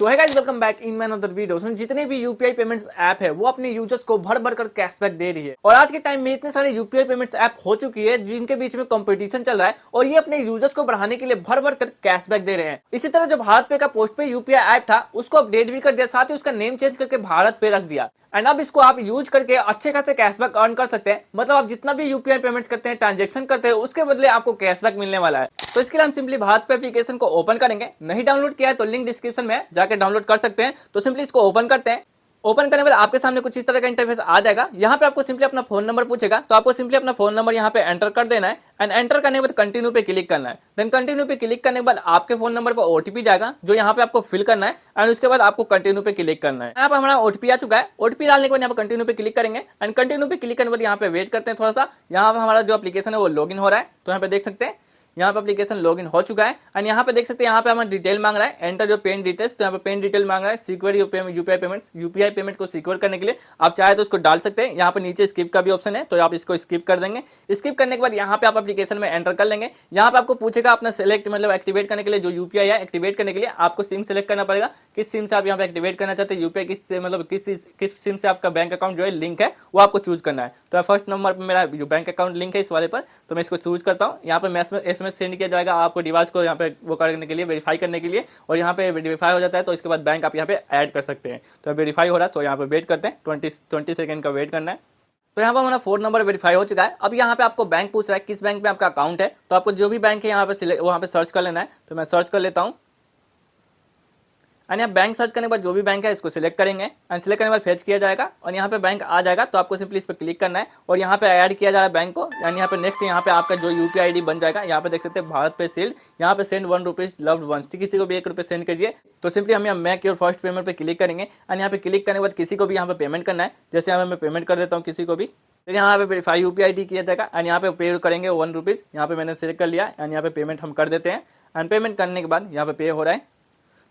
सो है guys, welcome back in my another video. जितने भी यूपीआई पेमेंट्स ऐप है वो अपने यूजर्स को भर भर कर कैशबैक दे रही है और आज के टाइम में इतने सारे यूपीआई पेमेंट्स ऐप हो चुकी है जिनके बीच में कंपटीशन चल रहा है और ये अपने यूजर्स को बढ़ाने के लिए भर भर कर कैशबैक दे रहे हैं। इसी तरह जो भारत पे का पोस्ट पे यूपीआई ऐप था उसको अपडेट भी कर दिया, साथ ही उसका नेम चेंज करके भारत पे रख दिया एंड अब इसको आप यूज करके अच्छे खासे कैशबैक अर्न कर सकते हैं। मतलब आप जितना भी यूपीआई पेमेंट्स करते हैं, ट्रांजैक्शन करते हैं, उसके बदले आपको कैशबैक मिलने वाला है। तो इसके लिए हम सिंपली भारत पे एप्लीकेशन को ओपन करेंगे। नहीं डाउनलोड किया है तो लिंक डिस्क्रिप्शन में जाकर डाउनलोड कर सकते हैं। तो सिंपली इसको ओपन करते हैं। ओपन करने के बाद आपके सामने कुछ इस तरह का इंटरफेस आ जाएगा। यहाँ पे आपको सिंपली अपना फोन नंबर पूछेगा, तो आपको सिंपली अपना फोन नंबर यहाँ पे एंटर कर देना है एंड एंटर करने के बाद कंटिन्यू पे क्लिक करना है। देन कंटिन्यू पे क्लिक करने के बाद आपके फोन नंबर पर ओटीपी जाएगा जो यहाँ पे आपको फिल करना है एंड उसके बाद आपको कंटिन्यू पे क्लिक करना है। यहाँ पे हमारा ओटीपी आ चुका है। ओटीपी डालने के बाद यहाँ पे कंटिन्यू पे क्लिक करेंगे एंड कंटिन्यू पे क्लिक करने के बाद यहाँ पे वेट करते हैं थोड़ा सा। यहाँ पे हमारा जो एप्लीकेशन है वो लॉगिन हो रहा है। तो यहाँ पे देख सकते हैं यहाँ पे एप्लीकेशन लॉगिन हो चुका है एंड यहाँ पे देख सकते हैं यहाँ पे हमारा डिटेल मांग रहा है, एंटर योर पेन डिटेल्स। तो यहाँ पे पेन डिटेल मांग रहा है, सिक्योर यूपीआई पेमेंट को सिक्योर करने के लिए आप चाहे तो उसको डाल सकते हैं। यहाँ पे नीचे स्किप का भी ऑप्शन है तो आप इसको स्किप कर देंगे। स्किप करने के बाद यहाँ पे आप एप्लीकेशन में एंटर कर लेंगे। यहाँ पे आपको पूछेगा अपना सेलेक्ट मतलब एक्टिवेट करने के लिए जो यूपीआई है, एक्टिवेट करने के लिए आपको सिम सेलेक्ट करना पड़ेगा। किस सिम से आप यहाँ पे एक्टिवेट करना चाहते हैं यूपीआई, किस मतलब किस सिम से आपका बैंक अकाउंट जो है लिंक है वो आपको चूज करना है। तो फर्स्ट नंबर पर मेरा जो बैंक अकाउंट लिंक है इस वाले पर, तो मैं इसको चूज करता हूँ। यहाँ पे एसएमएस सेंड किया जाएगा आपको डिवाइस को यहाँ पे वो करने के लिए, वेरीफाई करने के लिए, और यहाँ पे वेरीफाई हो जाता है तो इसके बाद बैंक आप यहाँ पे ऐड कर सकते हैं। तो वेरीफाई हो रहा है तो यहाँ पे वेट करते हैं, 20 सेकंड का वेट करना है। तो यहाँ पर हमारा फोन नंबर वेरीफाई हो चुका है। अब यहाँ पे आपको बैंक पूछ रहा है किस बैंक में आपका अकाउंट है, तो आपको जो भी बैंक है यहाँ पे वहाँ पे सर्च कर लेना है। तो मैं सर्च कर लेता हूँ एंड यहाँ बैंक सर्च करने के बाद जो भी बैंक है इसको सिलेक्ट करेंगे एंड सिलेक्ट करने के बाद फेच किया जाएगा और यहाँ पे बैंक आ जाएगा। तो आपको सिंपली इस पर क्लिक करना है और यहाँ पे ऐड किया जा रहा है बैंक को एंड यहाँ पे नेक्स्ट यहाँ पे आपका जो यूपीआई आईडी बन जाएगा। यहाँ पे देख सकते हैं भारत पे सील्ड, यहाँ पे सेंड ₹1 लव्ड वंस, किसी को भी ₹1 सेंड कीजिए। तो सिंपली हम यहाँ मेक योर फर्स्ट पेमेंट पे क्लिक करेंगे एंड यहाँ पे क्लिक करने के बाद किसी को भी यहाँ पे पेमेंट करना है। जैसे यहाँ पे मैं पेमेंट कर देता हूँ किसी को भी, फिर यहाँ पे वेरीफाई यूपीआई आईडी किया जाएगा एंड यहाँ पे पे करेंगे ₹1। यहाँ पे मैंने सेलेक्ट कर लिया एंड यहाँ पे पेमेंट हम कर देते हैं एंड पेमेंट करने के बाद यहाँ पे पे हो रहा है।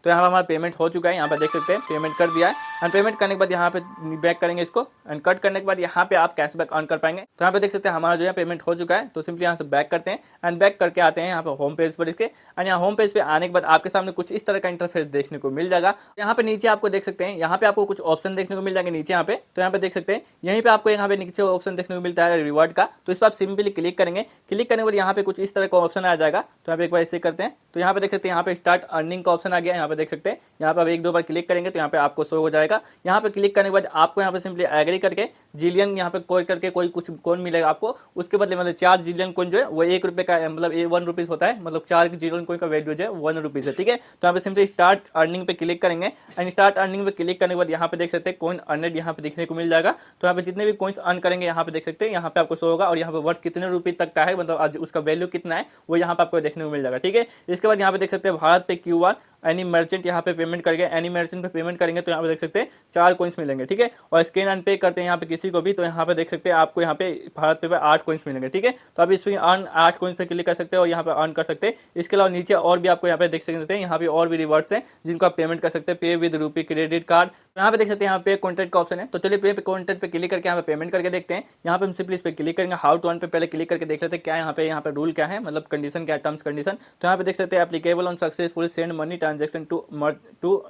तो यहाँ पर हमारा पेमेंट हो चुका है, यहाँ पर देख सकते हैं पेमेंट कर दिया है एंड पेमेंट करने के बाद यहाँ पे बैक करेंगे इसको एंड कट करने के बाद यहाँ पे आप कैशबैक अर्न कर पाएंगे। तो यहाँ पे देख सकते हैं हमारा जो है पेमेंट हो चुका है। तो सिंपली यहाँ से बैक करते हैं एंड बैक करके आते हैं यहाँ पे होम पेज पर इसके एंड यहाँ होम पेज पे आने के बाद आपके सामने कुछ इस तरह का इंटरफेस देखने को मिल जाएगा। यहाँ पे नीचे आपको देख सकते हैं यहाँ पे आपको कुछ ऑप्शन देखने को मिल जाएंगे नीचे यहाँ पे। तो यहाँ पे देख सकते हैं यहीं पे आपको यहाँ पे नीचे ऑप्शन देखने को मिलता है रिवॉर्ड का। तो इस पर आप सिंपली क्लिक करेंगे। क्लिक करने के बाद यहाँ पे कुछ इस तरह का ऑप्शन आ जाएगा। तो यहाँ पे एक बार इसे करते हैं तो यहाँ पे देख सकते हैं यहाँ पे स्टार्ट अर्निंग का ऑप्शन आ गया। यहाँ पे देख सकते हैं यहाँ पे आप एक दो बार क्लिक करेंगे तो यहाँ पे आपको शो हो जाएगा। यहाँ पे क्लिक करने के बाद आपको यहाँ पे सिंपली एग्री करके जिलियन यहाँ पे कोई करके कोई कुछ कॉइन मिलेगा आपको, उसके बदले मतलब 4 जिलियन कॉइन जो है वो ₹1 का मतलब ₹1 होता है, मतलब 4 जिलियन कॉइन का वैल्यू जो है ₹1 है। ठीक है, तो यहाँ पे सिंपली स्टार्ट अर्निंग पे क्लिक करेंगे एंड स्टार्ट अर्निंग पे क्लिक करने के बाद यहाँ पे देख सकते हैं कॉइन अर्नेड यहाँ पे देखने को मिल जाएगा। तो यहाँ पे जितने भी कॉइन्स अर्न करेंगे यहाँ पे देख सकते हैं यहाँ पे आपको शो होगा और यहाँ पे वर्थ कितने रुपये तक का है, मतलब आज उसका वैल्यू कितना है वो यहाँ पे आपको देखने को मिल जाएगा। ठीक है, इसके बाद यहाँ पे देख सकते हैं भारत पे QR एनी मर्चेंट यहाँ पे पेमेंट करेंगे, एनी मर्चेंट पे पेमेंट करेंगे तो यहाँ पे देख सकते हैं 4 कॉइन्स मिलेंगे। ठीक है, और स्कैन एंड पे करते हैं यहाँ पे किसी को भी तो यहाँ पे देख सकते हैं आपको यहाँ पे भारत पे 8 कॉइन्स मिलेंगे। ठीक है, तो आप इसमें अर्न 8 कॉइन्स पे क्लिक कर सकते हैं और यहाँ पे अर्न कर सकते हैं। इसके अलावा नीचे और भी आपको यहाँ पे देख सकते हैं यहाँ पे और भी रिवॉर्ड्स हैं जिनको आप पेमेंट कर सकते हैं, पे विद रूपी क्रेडिट कार्ड। यहाँ पे देख सकते हैं यहाँ पे कॉन्टेक्ट का ऑप्शन है। तो चलिए पे कॉन्टेक्ट पे क्लिक करके यहाँ पे पेमेंट करके देखते हैं। यहाँ पे हम सिंपली इस पे क्लिक करेंगे, हाउ टू अर्न पे पहले क्लिक करके देख लेते हैं क्या यहाँ पे रूल क्या है, मतलब कंडीशन क्या है, टर्म्स कंडीशन। तो यहाँ पे देख सकते हैं applicable on successful send money transaction to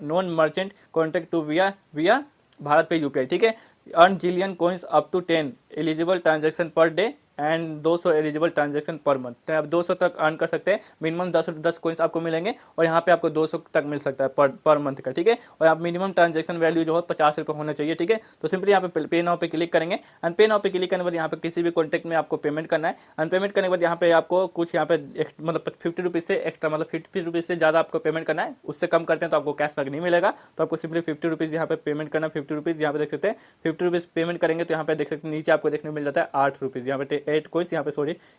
non merchant contact to via Bharat pay UPI. ठीक है, earn zillion coins up to 10 eligible transaction per day and 200 eligible transaction per month. तो आप 200 तक अर्न कर सकते हैं। मिनिमम 10 कॉइन्स आपको मिलेंगे और यहाँ पे आपको 200 तक मिल सकता है पर मंथ का। ठीक है, और आप मिनिमम ट्रांजेक्शन वैल्यू जो है ₹50 होना चाहिए। ठीक है, तो सिंपली यहाँ पे पे नाउ पे क्लिक करेंगे एंड पे नाउ पे क्लिक करने के बाद यहाँ पे किसी भी कॉन्टैक्ट में आपको पेमेंट करना है एंड पेमेंट करने के बाद यहाँ पे आपको कुछ यहाँ पे मतलब ₹50 से एक्स्ट्रा मतलब ₹50 से ज़्यादा आपको पेमेंट करना है। उससे कम करते हैं तो आपको कैशबैक नहीं मिलेगा। तो आपको सिंपली ₹50 यहाँ पे पेमेंट करना, ₹50 यहाँ पे देख सकते हैं ₹50 पेमेंट करेंगे तो यहाँ पे देख सकते हैं नीचे आपको देखने को मिल जाता है ₹8 यहाँ पे 8 कॉइन्स यहाँ पे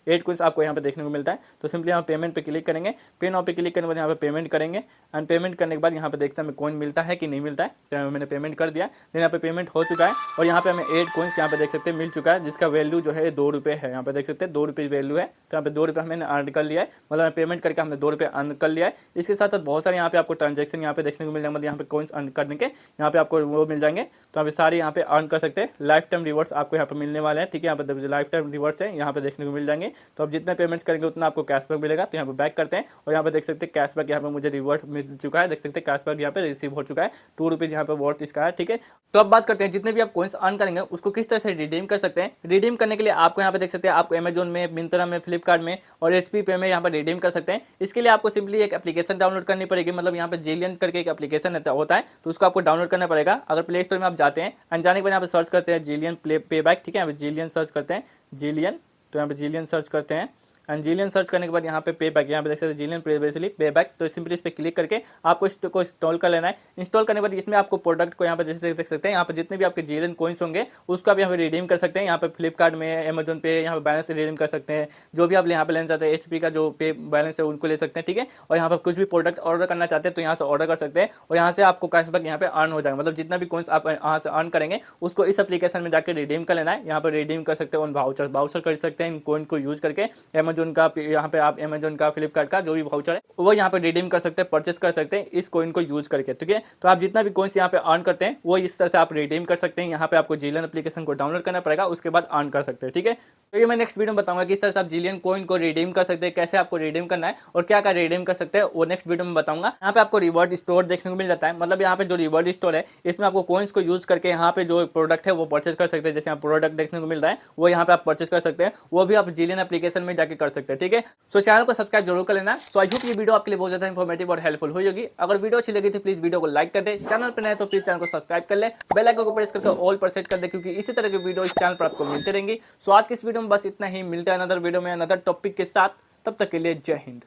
8 कॉइन्स आपको यहाँ पे देखने को मिलता है। तो सिंपली यहाँ पेमेंट पे क्लिक करेंगे, पे नाउ पे क्लिक करने के बाद यहाँ पे पेमेंट करेंगे एंड पेमेंट करने के बाद यहाँ पे देखते हैं हमें कॉइन मिलता है कि नहीं मिलता है। तो मैंने पेमेंट कर दिया, देन यहाँ पे पेमेंट हो चुका है और यहाँ पे हमें 8 कॉइन्स यहाँ पे देख सकते हैं मिल चुका है जिसका वैल्यू जो है ₹2 है। यहाँ पे देख सकते हैं ₹2 वैल्यू है। तो यहाँ पे ₹2 हमने अर्न कर लिया है, मतलब पेमेंट करके हमने ₹2 अर्न कर लिया है। इसके साथ साथ बहुत सारे यहाँ पे आपको ट्रांजेक्शन यहाँ पे देखने को मिल जाएंगे, मतलब यहाँ पे कॉइन्स अर्न करने के यहाँ पे आपको वो मिल जाएंगे। तो यहाँ पे सारे यहाँ पे अर्न कर सकते हैं। लाइफ टाइम रिवॉर्ड्स आपको यहाँ पे मिलने वाले हैं। ठीक है, यहाँ पे लाइफ टाइम रिवॉर्ड्स से यहाँ पे देखने को मिल जाएंगे। तो आप जितने पेमेंट्स करेंगे उतना आपको कैशबैक मिलेगा। तो यहाँ पे बैक करते हैं और यहाँ पे देख सकते हैं कैशबैक यहाँ पे मुझे रिवर्ट मिल चुका है। देख सकते हैं कैशबैक यहाँ पे रिसीव हो चुका है, 2 रुपीज़ यहाँ पे वर्थ इसका है। ठीक है, तो अब बात करते हैं जितने भी आप कॉइन्स अर्न करेंगे उसको किस तरह से रिडीम कर सकते हैं। रिडीम करने के लिए आपको यहाँ पे देख सकते हैं आपको अमेजोन में, मिंत्रा में, फ्लिपकार्ट में और HP पे में यहाँ पर रिडीम कर सकते हैं। इसके लिए आपको सिंपली एक एप्लीकेशन डाउनलोड करनी पड़ेगी। मतलब यहाँ पे जेलियन करके एक एप्लीकेशन होता है, तो उसको आपको डाउनलोड करना पड़ेगा। अगर प्ले स्टोर में आप जाते हैं एंड जाने के बाद यहाँ पे सर्च करते हैं जेलियन पे बैक। ठीक है, यहाँ पे जेलियन सर्च करते हैं, जेलियन, तो यहाँ पे जेलियन सर्च करते हैं एंड जीलियन सर्च करने के बाद यहाँ पे पे बैक, यहाँ पे देख सकते हैं जीलियन बेसिकली पे बैक। तो सिंपली इस पर क्लिक करके आपको इसको इंस्टॉल कर लेना है। इंस्टॉल करने के बाद इसमें आपको प्रोडक्ट को यहाँ पे जैसे देख सकते हैं यहाँ पे जितने भी आपके जीलियन कॉइन्स होंगे उसको आप यहाँ पे रिडीम कर सकते हैं। यहाँ पे फ्लिपकार्ट में, अमेजोन पे, यहाँ पे बैलेंस से रिडीम कर सकते हैं। जो भी आप यहाँ पे लेना चाहते हैं HP का जो पे बैलेंस है उनको ले सकते हैं। ठीक है, और यहाँ पर कुछ भी प्रोडक्ट ऑर्डर करना चाहते हैं तो यहाँ से ऑर्डर कर सकते हैं और यहाँ से आपको कैशबैक यहाँ पे अर्न हो जाएगा। मतलब जितना भी कॉइन्स आप यहाँ से अर्न करेंगे उसको इस एप्लीकेशन में जाकर रिडीम कर लेना है। यहाँ पर रिडीम कर सकते हैं उन वाउचर कर सकते हैं इन कॉइन को यूज करके। अमेजोन का यहाँ पे आप अमेजोन का, फ्लिपकार्ट का जो भी वाउचर है वो यहाँ पे रिडीम कर सकते हैं, परचेस कर सकते हैं इस कॉइन को यूज करके। ठीक है, तो आप जितना भी कॉइन्स यहाँ पे अर्न करते हैं वो इस तरह से आप रिडीम कर सकते हैं। यहाँ पे आपको जीलियन एप्लीकेशन को डाउनलोड करना पड़ेगा, उसके बाद अर्न कर सकते हैं। ठीक है, तो ये मैं नेक्स्ट वीडियो में बताऊंगा किस तरह से आप जीलियन कॉइन को रिडीम कर सकते हैं, कैसे आपको रिडीम करना है और क्या क्या रिडीम कर सकते हैं, वो नेक्स्ट वीडियो में बताऊंगा। यहाँ पे आपको रिवॉर्ड स्टोर देखने को मिल जाता है। मतलब यहाँ पे जो रिवॉर्ड स्टोर है इसमें आपको कॉइन्स को यूज करके यहाँ पे जो प्रोडक्ट है वो परचेस कर सकते हैं। जैसे यहाँ प्रोडक्ट देखने को मिल रहा है वो यहाँ पे आप परचेस कर सकते हैं, वो भी आप जीलियन एप्लीकेशन में जाके कर सकते हैं। ठीक है, सो चैनल को सब्सक्राइब जरूर कर लेना। सो आई होप ये वीडियो आपके लिए बहुत ज्यादा इंफॉर्मेटिव और हेल्पफुल हुई होगी। अगर वीडियो अच्छी लगी तो प्लीज वीडियो को लाइक कर दे, चैनल पर नए तो प्लीज चैनल को सब्सक्राइब कर ले, बेल आइकन को प्रेस करके ऑल पर सेट कर दे, क्योंकि इसी तरह की वीडियो इस चैनल पर आपको मिलते रहेंगी। सो आज की इस वीडियो में बस इतना ही, मिलते हैं अनदर वीडियो में अनदर टॉपिक के साथ। तब तक के लिए जय हिंद।